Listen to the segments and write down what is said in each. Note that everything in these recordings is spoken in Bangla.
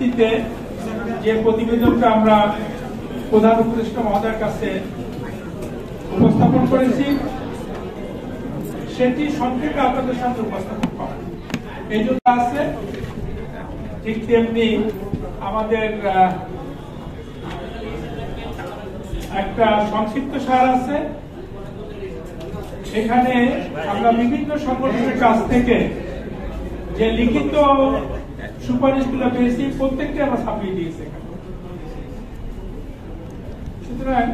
ভিত্তিতে যে প্রতিবেদনটা আমরা প্রধান উপদেষ্টা মহোদয়ের কাছে উপস্থাপন করেছি সেটি সংক্ষেপে আপনাদের সামনে উপস্থাপন করা এই জন্য আছে। ঠিক তেমনি আমাদের একটা সংক্ষিপ্ত সার আছে, এখানে আমরা বিভিন্ন সংগঠনের কাছ থেকে যে লিখিত সুপারিশগুলো পেয়েছি প্রত্যেকটি আমরা ছাপিয়ে দিয়েছি। সুতরাং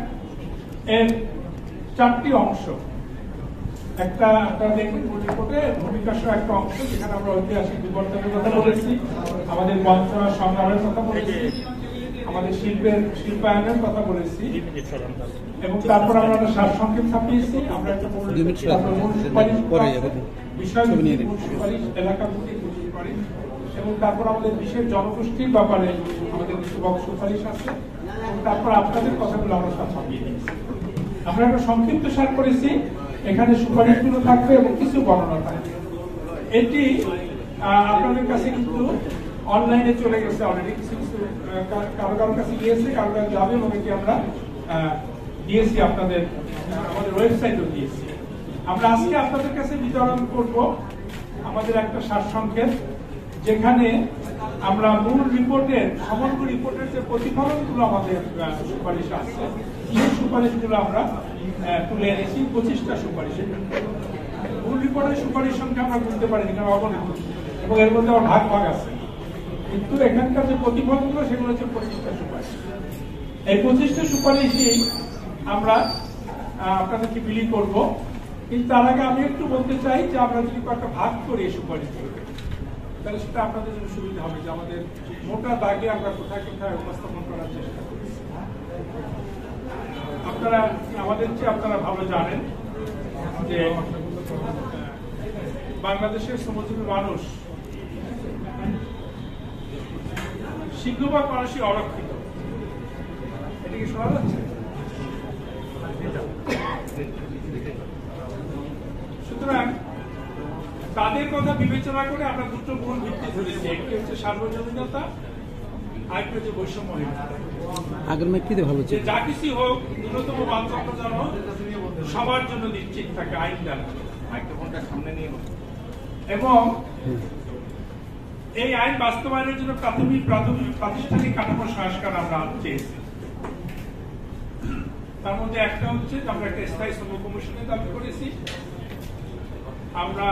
এর 4টি অংশ, একটা আপনারা দেখবেন মূল রিপোর্টে ভূমিকা সহ একটা অংশ যেখানে আমরা ঐতিহাসিক বিবর্তনের কথা বলেছি, আমাদের বঞ্চনা সংগ্রামের কথা বলেছি, আমাদের শিল্পায়নের কথা বলেছি, এবং তারপর আমরা একটা সারসংক্ষেপ ছাপিয়েছি। আমরা একটা সুপারিশ এলাকা সুপারিশ, এবং তারপর আমাদের বিশেষ জনগোষ্ঠীর ব্যাপারে আমাদের কিছু সুপারিশ আছে, এবং তারপর আপনাদের কথাগুলো আমরা সব ছাপিয়ে দিয়েছি। আমরা একটা সংক্ষিপ্ত সার করেছি, এখানে সুপারিশগুলো থাকবে এবং কিছু বর্ণনা থাকবে। এটি আপনাদের কাছে কিন্তু অনলাইনে চলে গেছে অলরেডি, কিছু কিছু কারো কারোর কাছে গিয়েছে, কারো কাছে যাবে, এবং এটি আমরা দিয়েছি আপনাদের আমাদের ওয়েবসাইটেও দিয়েছি। আমরা আজকে আপনাদের কাছে বিতরণ করব আমাদের একটা সারসংক্ষেপ, যেখানে আমরা মূল রিপোর্টের সমগ্র রিপোর্টের যে প্রতিফলনগুলো আমাদের সুপারিশ আছে সেই সুপারিশগুলো আমরা তুলে এনেছি। 25টা সুপারিশ, মূল রিপোর্টের সুপারিশ সংখ্যা আমরা বুঝতে পারিনি কারণ অগণিত, এবং এর মধ্যে আমার ভাগ ভাগ আছে, কিন্তু এখানকার যে প্রতিফলনগুলো সেগুলো হচ্ছে 25টা সুপারিশ। এই 25টা সুপারিশই আমরা আপনাদেরকে বিলি করব। কিন্তু তার আগে আমি একটু বলতে চাই যে আমরা যদি কয়েকটা ভাগ করি এই সুপারিশগুলোকে, তাহলে সেটা আপনাদের জন্য সুবিধা হবে যে আমাদের মোটা দাগে আমরা কোথায় কোথায় উপস্থাপন করার চেষ্টা করি। আপনারা আমাদের চেয়ে আপনারা ভালো জানেন যে বাংলাদেশের শ্রমজীবী মানুষ সিংহভাগ মানুষই অরক্ষিত। এটা কি শোনা যাচ্ছে? সুতরাং তাদের কথা বিবেচনা করে আমরা দুটো মূল ভিত্তি ধরেছি, একটি হচ্ছে সার্বজনীনতা, আরেকটি হচ্ছে বৈষম্যহীনতা। যা কিছু হোক ন্যূনতম মানদণ্ড যেন সবার জন্য নিশ্চিত থাকে আইন দ্বারা, সামনে নিয়ে, এবং এই আইন বাস্তবায়নের জন্য প্রাতিষ্ঠানিক কাঠামো সংস্কার আমরা চেয়েছি। তার মধ্যে একটা হচ্ছে আমরা একটা স্থায়ী শ্রম কমিশনের দাবি করেছি। আমরা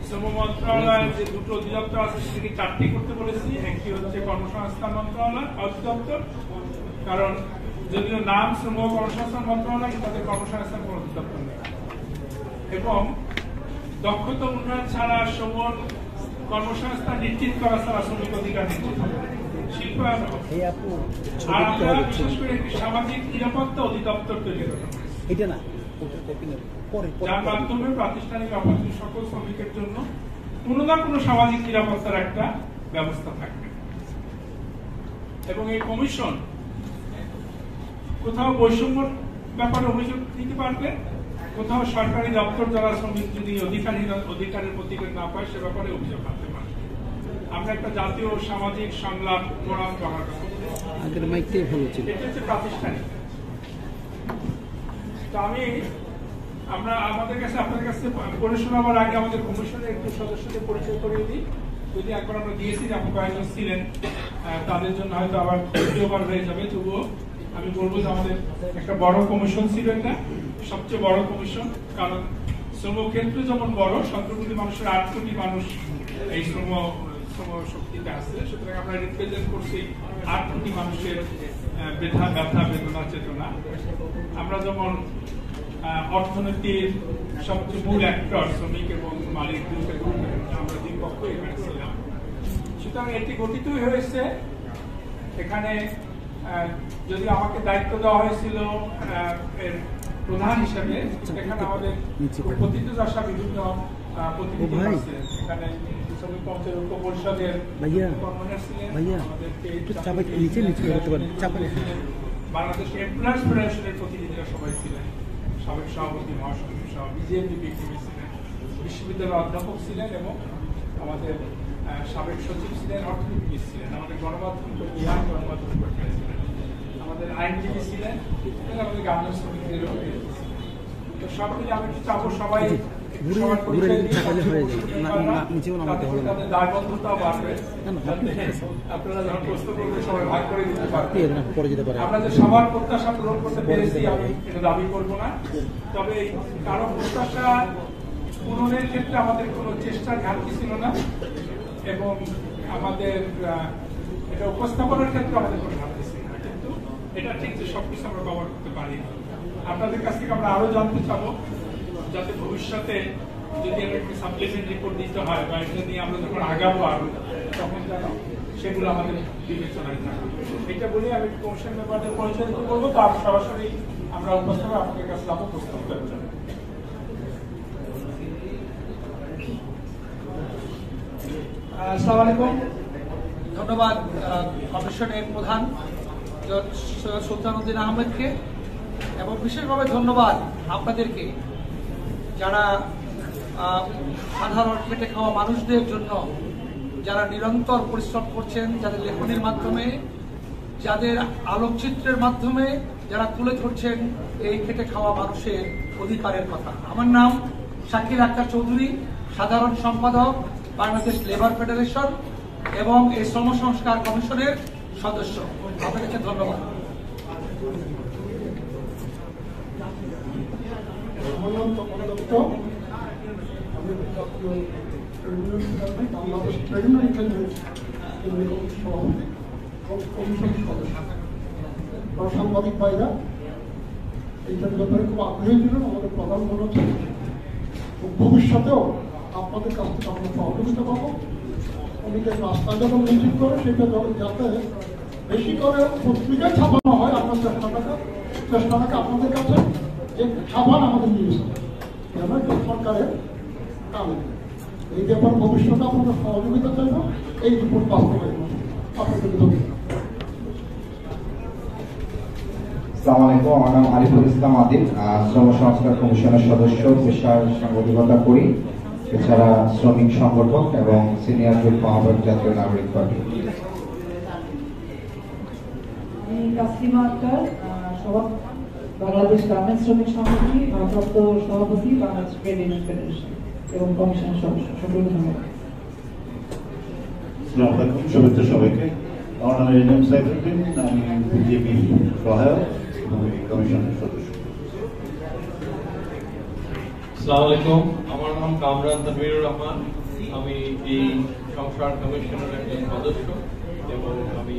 শ্রম মন্ত্রণালয়ের যে দুটো অধিদপ্তর আছে সেটাকে 4টি করতে বলেছি। একটি হচ্ছে কর্মসংস্থান মন্ত্রণালয় অধিদপ্তর, কারণ যদিও নাম শ্রম কর্মসংস্থান মন্ত্রণালয়, তাদের কর্মসংস্থান কোন অধিদপ্তর নেই, এবং দক্ষতা উন্নয়ন ছাড়া শ্রম কর্মসংস্থান নিশ্চিত করা ছাড়া শ্রমিক অধিকার নিশ্চিত হবে, শিল্পায়ন হবে। আর আমরা বিশেষ করে একটি সামাজিক নিরাপত্তা অধিদপ্তর তৈরি করা, যার মাধ্যমে প্রাতিষ্ঠানিক আপাতত সকল শ্রমিকের জন্য কোনো না কোনো সামাজিক নিরাপত্তার একটা ব্যবস্থা থাকবে। এবং এই কমিশন কোথাও বৈষম্যর ব্যাপারে অভিযোগ দিতে পারবে, কোথাও সরকারি দপ্তর যারা শ্রমিক যদি অধিকারের প্রতিকার না পায় সে ব্যাপারে অভিযোগ আনতে পারবে। আমরা একটা জাতীয় সামাজিক সংলাপ ফোরাম ব্যবহার করব, এটা হচ্ছে প্রাতিষ্ঠানিক। তো আমরা আমাদের কাছে আপনাদের কাছে পড়ে শোনাবার আগে আমাদের কমিশনের একটু সদস্যদের পরিচয় করিয়ে দিই। যদি একবার আমরা দিয়েছি যে আপনি কয়েকজন ছিলেন, তাদের জন্য হয়তো আবার দ্বিতীয়বার হয়ে যাবে, তবুও আমি বলবো যে আমাদের একটা বড় কমিশন ছিল, এটা সবচেয়ে বড় কমিশন, কারণ শ্রমক্ষেত্র যেমন বড়, 17 কোটি মানুষের 8 কোটি মানুষ এই শ্রম শক্তিতে আছে। সুতরাং আমরা রিপ্রেজেন্ট করছি 8 কোটি মানুষের ব্যথা বেদনা চেতনা। আমরা যেমন অর্থনীতির সবচেয়ে মূল অ্যাক্টর শ্রমিক এবং মালিক আমরা দুই পক্ষ এখানে ছিলাম। সুতরাং এটি গঠিতই হয়েছে। এখানে যদি আমাকে দায়িত্ব দেওয়া হয়েছিল এর প্রধান হিসেবে, এখানে আমাদের উপস্থিত আসা বিভিন্ন প্রতিনিধি আছে। এখানে শ্রমিক কর্মচারী ঐক্য পরিষদের কনভেনর ছিলেন, বাংলাদেশ এমপ্লয়ার্স ফেডারেশনের প্রতিনিধিরা সবাই ছিলেন, সাবেক সভাপতি মহাসচিব সহ বিজেপি ছিলেন, বিশ্ববিদ্যালয়ের অধ্যাপক ছিলেন, এবং আমাদের সাবেক সচিব ছিলেন, অর্থনীতিবিদ ছিলেন, আমাদের গণমাধ্যম ইহান গণমাধ্যম পত্রিকা ছিলেন, আমাদের আইনজীবী ছিলেন, আমাদের গার্মেন্টস শ্রমিকদেরও। তো সব মিলে আমি একটু চাবো সবাই দায়বদ্ধতা বাড়বে, আপনারা যখন প্রশ্ন করবেন সবাই ভাগ করে দিতে পারবেন। আমরা যে সবার প্রত্যাশা পূরণ করতে পেরেছি আমি এটা দাবি করবো না, তবে কারো প্রত্যাশা পূরণের ক্ষেত্রে আমাদের কোনো চেষ্টার ঘাটতি ছিল না, এবং আমাদের এটা উপস্থাপনের ক্ষেত্রে আমাদের কোনো ঘাটতি ছিল না। কিন্তু এটা ঠিক যে সবকিছু আমরা ব্যবহার করতে পারি। আপনাদের কাছ থেকে আমরা আরো জানতে চাবো, যাতে ভবিষ্যতে যদি একটা সাপ্লিমেন্ট রিপোর্ট দিতে হয় বা এটা নিয়ে আমরা যখন আগাবো আরো, তখন যেন সেগুলো আমাদের বিবেচনায় থাকে। এটা বলে আমি কমিশন ব্যাপারে পরিচয় দিতে বলবো, তার সরাসরি আমরা উপস্থাপন আপনাদের কাছে যাবো প্রস্তাব করার জন্য। আসসালামু আলাইকুম, ধন্যবাদ কমিশনের প্রধান সৈয়দ সুলতানুদ্দিন আহমেদকে, এবং বিশেষভাবে ধন্যবাদ আপনাদেরকে যারা সাধারণ খেটে খাওয়া মানুষদের জন্য যারা নিরন্তর পরিশ্রম করছেন, যাদের লেখনের মাধ্যমে, যাদের আলোকচিত্রের মাধ্যমে যারা তুলে ধরছেন এই খেটে খাওয়া মানুষের অধিকারের কথা। আমার নাম শাকির আক্তার চৌধুরী, সাধারণ সম্পাদক বাংলাদেশ লেবার ফেডারেশন এবং এই শ্রম সংস্কার কমিশনের সদস্য। আপনাদেরকে ধন্যবাদ। সাংবাদিক ভাইরা এইটার ব্যাপারে খুব আগ্রহী ছিলেন। আমাদের প্রধান মনে হচ্ছে ভবিষ্যতেও আপনাদের কাছ থেকে আমরা সহযোগিতা পাবো। অনেকে রাস্তায় যখন মিছিল করে সেটা যাতে বেশি করে পত্রিকায় ছাপানো হয়, আপনার চেষ্টা থাকে আপনাদের কাছে যে ছাপান আমাদের নিউজ যেন সরকারের কামে। এই ব্যাপারে ভবিষ্যতে আপনাদের সহযোগিতা চাইব এই রিপোর্ট বাস্তবায়ন। আপনাদের ধন্যবাদ। আসসালামু আলাইকুম, আমার নাম আরিফুল ইসলাম আদিল, শ্রম সংস্কার কমিশনের সদস্য, পেশার সাংবাদিকতা করি, এছাড়া শ্রমিক সংগঠক এবং সিনিয়র গ্রুপ মহাভারত জাতীয় নাগরিক পার্টি। তাসলিমা আক্তার, বাংলাদেশ গার্মেন্টস শ্রমিক সমিতি ভারপ্রাপ্ত সভাপতি, বাংলাদেশ ট্রেড ইউনিয়ন ফেডারেশন এবং কমিশনের সদস্য। সকলকে ধন্যবাদ। আসসালামু আলাইকুম, শুভেচ্ছা সবাইকে। আমার নাম এনএম সাইফুদ্দিন, আমি বিজেপি সহায়ক এবং কমিশনের সদস্য। আসসালামু আলাইকুম, আমার নাম কামরান তানভীরুর রহমান, আমি এই সংস্কার কমিশনের একজন সদস্য এবং আমি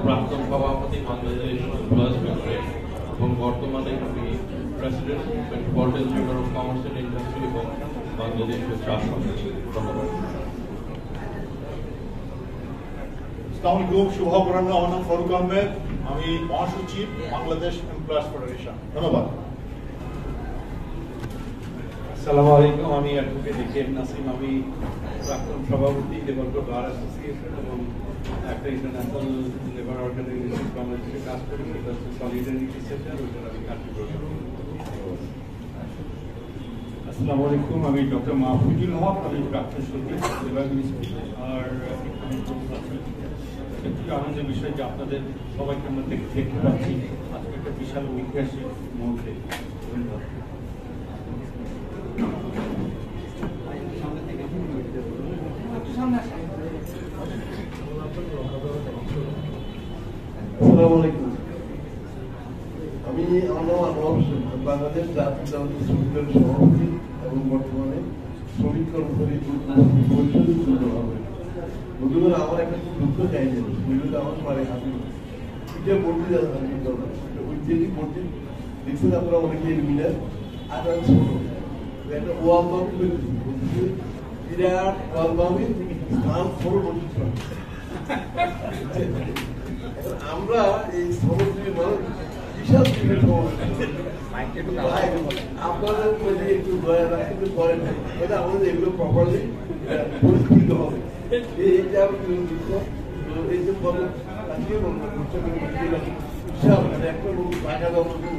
প্রাক্তন সভাপতি বাংলাদেশ প্লাস মেম্বার এবং বর্তমানে আমি president metropolitan chamber of commerce and industry এবং বাংলাদেশ চা সমিতি। ধন্যবাদ। আসসালামু আলাইকুম, শুভ অপরাহ্ন। আমার নাম ফারুক আহমেদ, আমি মহাসচিব বাংলাদেশ এমপ্লয়ার্স ফেডারেশন। ধন্যবাদ। আসসালামু আলাইকুম, আমি অ্যাডভোকেট এ.কে.এম. নাসিম, আমি প্রাক্তন সভাপতি লেবার বার অ্যাসোসিয়েশন এবং একটা ইন্টারন্যাশনাল লেবার অর্গানাইজেশন বাংলাদেশে কাজ করি, সেটা হচ্ছে সলিডারিটি সেন্টার, ওইটার আমি কার্যকর। আসসালামু আলাইকুম, আমি ডক্টর মাহফুজুল হক, আমি প্রাক্তন সচিব লেবার মিনিস্ট্রি। আর একটি আনন্দের বিষয় যে আপনাদের সবাইকে আমরা দেখতে পাচ্ছি আজকে একটা বিশাল ঐতিহাসিক মুহূর্তে। আসসালামু আলাইকুম, আমি বাংলাদেশ জাতীয় শ্রমিকের সভাপতি এবং বর্তমানে শ্রমিক কর্মচারী পরিষদের সভাপতি। বন্ধুরা, আমার একটা খুব দুঃখ চাইছে, সেগুলো আমার পারে হাতে এটা বলতে ঐতিহাসিক বলতে দেখছেন আপনারা অনেকে মিলার আর একটা ওয়াল বাউন্ড করে দিচ্ছি, বিরাট ওয়াল বাউন্ডে স্থান ফোর বলতে। আমরা এই সমুদ্রের মানুষ বিশাল আপনাদের মধ্যে একটু দয়া রাখতে করেন, এটা আমাদের এগুলো প্রপারলি পরিস্ফুটিত হবে। এইটা আমি এই যে বলেন আজকে বিশাল একটা টাকা দেওয়ার মধ্যে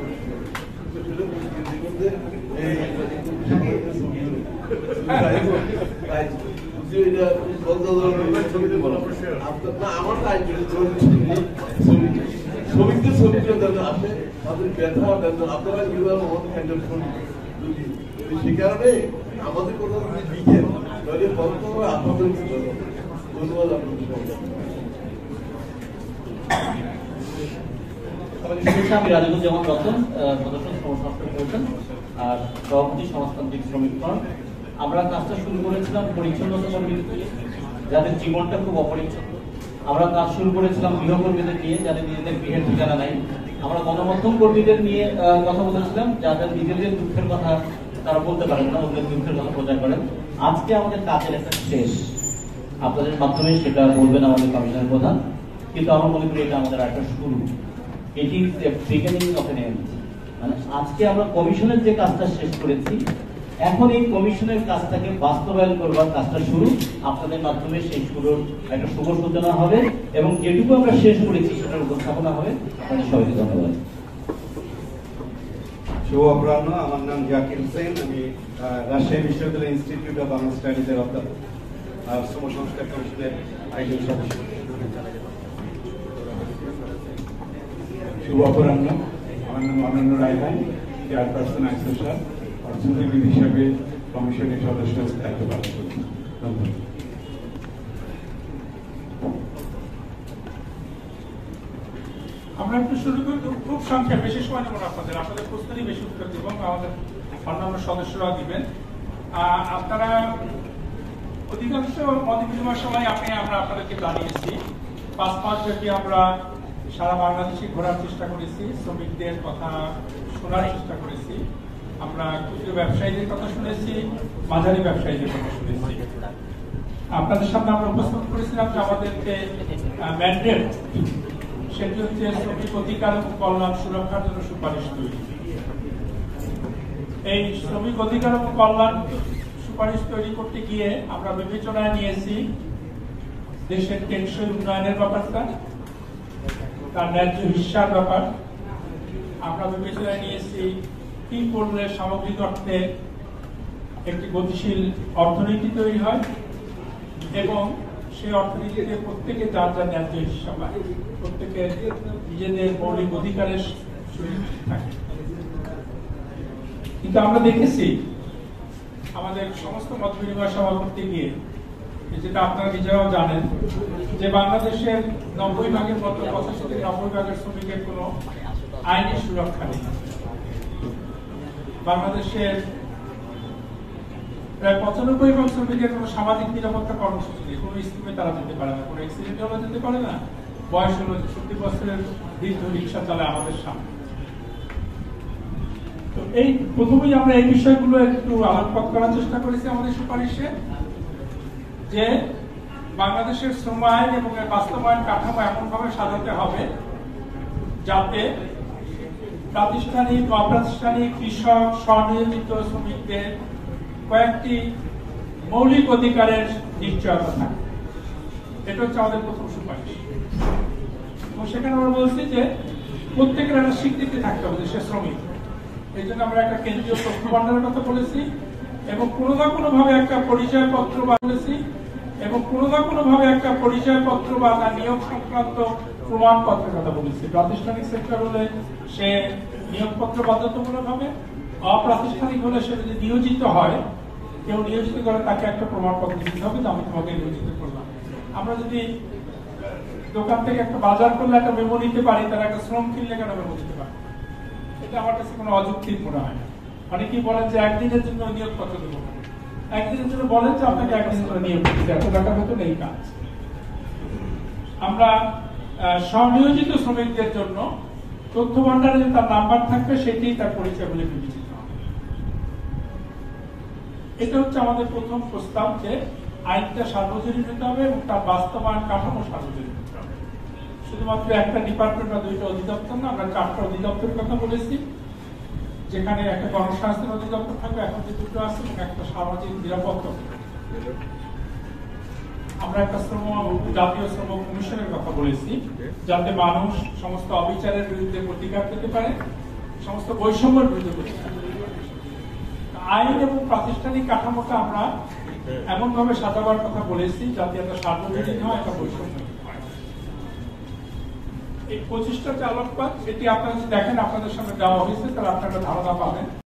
যদিও এটা না আমার শ্রমিকদের শ্রমিকরা যেন আসে তাদের ব্যথা বেতন আপনারা কিভাবে আমাদের হ্যান্ডেল করেন সে কারণে আমাদের কথা যদি লিখেন তাহলে বর্তমানে আপনাদের ধন্যবাদ আপনাদের আমি রাজীবুজ্জামান রতন, সদস্য শ্রমসংস্কার কমিশন আর সভাপতি সমাজতান্ত্রিক শ্রমিক ফ্রন্ট। আমরা কাজটা শুরু করেছিলাম পরিচ্ছন্নতা কর্মীদের নিয়ে, যাদের জীবনটা খুব অপরিচ্ছন্ন। আমরা কাজ শুরু করেছিলাম গৃহকর্মীদের নিয়ে, যাদের নিজেদের গৃহের ঠিকানা নাই। আমরা গণমাধ্যম কর্মীদের নিয়ে কথা বলেছিলাম, যাদের নিজেদের দুঃখের কথা তারা বলতে পারেন না, ওদের দুঃখের কথা প্রচার করেন। আজকে আমাদের কাজের একটা শেষ, আপনাদের মাধ্যমে সেটা বলবেন আমাদের কমিশনের প্রধান, কিন্তু আমরা মনে করি এটা আমাদের একটা শুরু। It is a beginning of an end. মানে আজকে আমরা কমিশনের যে কাজটা শেষ করেছি, এখন এই কমিশনের কাজটাকে বাস্তবায়ন করবার কাজটা শুরু। আপনাদের মাধ্যমে সেই শুরুর একটা শুভ সূচনা হবে এবং যেটুকু আমরা শেষ করেছি সেটার উপস্থাপনা হবে। আপনাদের সবাইকে ধন্যবাদ। শুভ অপরাহ্ন। আমার নাম জাকির হোসেন। আমি রাজশাহী বিশ্ববিদ্যালয় ইনস্টিটিউট অফ বাংলা স্টাডিজের অধ্যাপক আর শ্রম সংস্কার কমিশনের একজন সদস্য। শুভ অপরাহ্ন। আমার নাম অনন্য রায়ভান, চেয়ারপারসন অ্যাসোসিয়েশন অর্থনীতিবিদ হিসাবে কমিশনের সদস্য দায়িত্ব পালন করছি। ধন্যবাদ। আমরা একটু শুরু করি খুব সংখ্যা, বেশি সময় নেব না আপনাদের প্রশ্নেরই বেশি উত্তর দিব, আমাদের অন্যান্য সদস্যরাও দিবেন। আপনারা অধিকাংশ মত বিনিময় সময় আমরা আপনাদেরকে জানিয়েছি। 5 মাস ব্যাপী আমরা সারা বাংলাদেশে ঘোরার চেষ্টা করেছি, শ্রমিকদের কথা শোনার চেষ্টা করেছি, আমরা ক্ষুদ্র ব্যবসায়ীদের কথা শুনেছি, মাঝারি ব্যবসায়ীদের কথা শুনেছি। আপনাদের সামনে আমরা উপস্থাপন করেছিলাম যে আমাদেরকে ম্যান্ডেট, সেটি হচ্ছে শ্রমিক অধিকার এবং কল্যাণ সুরক্ষার জন্য সুপারিশ তৈরি। এই শ্রমিক অধিকার এবং কল্যাণ সুপারিশ তৈরি করতে গিয়ে আমরা বিবেচনায় নিয়েছি দেশের টেকসই উন্নয়নের ব্যাপারটা, তার ন্যায্য হিস্যার ব্যাপার। আমরা বিবেচনায় নিয়েছি কি করলে সামগ্রিক অর্থে একটি গতিশীল অর্থনীতি তৈরি হয় এবং সেই অর্থনীতিতে প্রত্যেকে যার যার ন্যায্য হিস্যা পায়, প্রত্যেকে নিজেদের মৌলিক অধিকারের সুযোগ থাকে। কিন্তু আমরা দেখেছি আমাদের সমস্ত মত বিনিময় সভা করতে গিয়ে, যেটা আপনারা নিজেরাও জানেন, যে বাংলাদেশের 90 ভাগের মতো 85 থেকে 90 ভাগের শ্রমিকের কোনো আইনি সুরক্ষা নেই। বাংলাদেশের প্রায় 95 ভাগ শ্রমিকের কোনো সামাজিক নিরাপত্তা কর্মসূচি নেই, কোনো স্কিমে তারা যেতে পারে না, কোনো অ্যাক্সিডেন্ট হলে যেতে পারে না, বয়স হলো 60 বছরের দীর্ঘ রিক্সা চালায় আমাদের সামনে। তো এই প্রথমেই আমরা এই বিষয়গুলো একটু আলোকপাত করার চেষ্টা করেছি আমাদের সুপারিশে, যে বাংলাদেশের শ্রম আইন এবং এর বাস্তবায়ন কাঠামো এমনভাবে সাজাতে হবে যাতে প্রাতিষ্ঠানিক, অপ্রাতিষ্ঠানিক, কৃষক, স্বনিয়োজিত শ্রমিকদের কয়েকটি মৌলিক অধিকারের নিশ্চয়তা থাকে। এটা হচ্ছে আমাদের প্রথম সুপারিশ। এবং সেখানে আমরা বলছি যে প্রত্যেকের একটা স্বীকৃতি থাকতে হবে যে সে শ্রমিক। এই জন্য আমরা একটা কেন্দ্রীয় তথ্য ভান্ডারের কথা বলেছি এবং কোনো না কোনো ভাবে একটা পরিচয়পত্র বা বলেছি এবং কোনো না কোনো ভাবে একটা পরিচয়পত্র বা তার নিয়োগ সংক্রান্ত প্রমাণপত্রের কথা বলেছি। প্রাতিষ্ঠানিক সেক্টর হলে সে নিয়োগপত্র বাধ্যতামূলক হবে, অপ্রাতিষ্ঠানিক হলে সে যদি নিয়োজিত হয়, কেউ নিয়োজিত করে তাকে একটা প্রমাণপত্র দিতে হবে যে আমি তোমাকে নিয়োজিত করলাম। আমরা যদি দোকান থেকে একটা বাজার করলে একটা মেমো নিতে পারি, তারা একটা শ্রম কিনলে কেন মেমো দিতে পারে? এটা আমার কাছে কোনো অযৌক্তিক মনে হয় না। অনেকেই বলেন যে একদিনের জন্য নিয়োগপত্র দেবো, একদিনের জন্য বলেন যে আপনাকে একদিনের জন্য নিয়োগ দিতে, এত টাকা বেতন এই কাজ। আমরা স্বনিয়োজিত শ্রমিকদের জন্য তথ্য ভান্ডারে যে তার নাম্বার থাকবে সেটাই তার পরিচয় বলে বিবেচিত হবে। এটা হচ্ছে আমাদের প্রথম প্রস্তাব, যে আইনটা সার্বজনীন হতে হবে এবং তার বাস্তবায়ন কাঠামো সার্বজনীন হতে হবে। শুধুমাত্র একটা ডিপার্টমেন্ট বা 2টা অধিদপ্তর না, আমরা 4টা অধিদপ্তরের কথা বলেছি, যেখানে একটা গণস্বাস্থ্য অধিদপ্তর থাকবে, এখন যে 2টো আছে, এবং একটা সামাজিক নিরাপত্তা। আমরা একটা জাতীয় শ্রম কমিশনের কথা বলেছি, যাতে মানুষ সমস্ত অবিচারের বিরুদ্ধে প্রতিকার পেতে পারে, সমস্ত বৈষম্যের বিরুদ্ধে প্রতিকার। আইন এবং প্রাতিষ্ঠানিক কাঠামোটা আমরা এমন ভাবে সাজাবার কথা বলেছি যাতে একটা সার্বজনীন হয়, একটা বৈষম্য হয়। এই 25টা যে আলোকপাত, এটি আপনারা যদি দেখেন আপনাদের সামনে দেওয়া হয়েছে, তাহলে আপনারা ধারণা পাবেন।